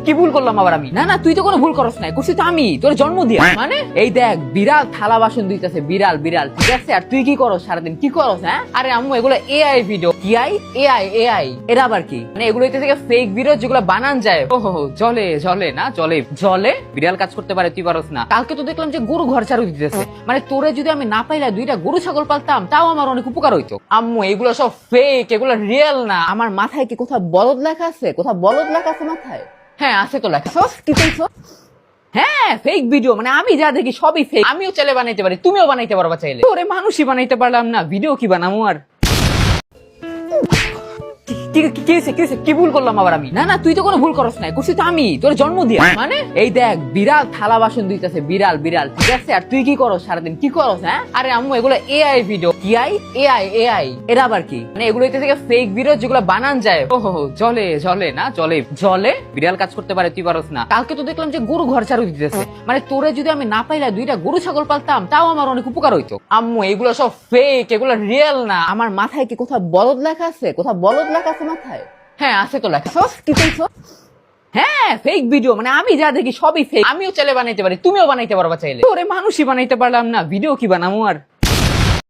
কি ভুল করলাম আবার আমি? না না, তুই তো কোনো ভুল করস নাই, করছি তো আমি, তোর জন্ম দিয়া। মানে এই দেখ, বিড়াল থালা বাসন দিতেছে, বিড়াল বিড়াল, ঠিক আছে? আর তুই কি করস সারাদিন? কি করস? হ্যাঁ, আরে আম্মু, এগুলো এআই ভিডিও। কি আই? এআই। এটা আবার কি? মানে এগুলো থেকে ফেক ভিডিও যেগুলো বানান যায়। ওহো, জলে না, জলে বিড়াল কাজ করতে পারে, তুই পারস না? কালকে তো দেখলাম যে গরু ঘর ঝাড়ু দিতেছে। মানে তোরে যদি আমি না পাইলা দুইটা গরু ছাগল পালতাম, তাও আমার অনেক উপকার হইতো। আম্মু, এগুলো সব ফেক, এগুলো রিয়েল না। আমার মাথায় কি কোথাও বলদ লেখা আছে? কোথাও বলদ লেখা আছে মাথায়? হ্যাঁ, আছে তো লেখা। কি চাইছো? হ্যাঁ, ফেক ভিডিও। মানে আমি যা দেখি সবই ফেক। আমিও চাইলে বানাইতে পারি, তুমিও বানাইতে পারবা চাইলে। ওরে, মানুষই বানাইতে পারলাম না, ভিডিও কি বানাবো আর? কি ভুল করলাম আবার আমি? না না, তুই তো কোনো ভুল করস নাই, করছি তো আমি, তোর জন্ম দিয়া। মানে এই দেখ, বিড়াল থালা বাসন দিতেছে, বিড়াল বিড়াল, ঠিক আছে? আর তুই কি করস সারাদিন? কি করস? হ্যাঁ, আরে আম্মু, এগুলো এআই ভিডিও। কি আই? এআই। এটা আবার কি? মানে এগুলো থেকে ফেক ভিডিও যেগুলো বানান যায়। ওহো, জলে না, জলে বিড়াল কাজ করতে পারে, তুই পারস না? কালকে তো দেখলাম যে গরু ঘর ঝাড়ু দিতেছে। মানে তোরে যদি আমি না পাইলা দুইটা গরু ছাগল পালতাম, তাও আমার অনেক উপকার হইতো। আম্মু, এগুলো সব ফেক, এগুলো রিয়েল না। আমার মাথায় কি কোথাও বলদ লেখা আছে? কোথাও বলদ লেখা আছে মাথায়? হ্যাঁ, আছে তো লেখা। কি চাইছো? হ্যাঁ, ফেক ভিডিও। মানে আমি যা দেখি সবই ফেক। আমিও চাইলে বানাইতে পারি, তুমিও বানাইতে পারবা চাইলে। ওরে, মানুষই বানাইতে পারলাম না, ভিডিও কি বানাবো আর?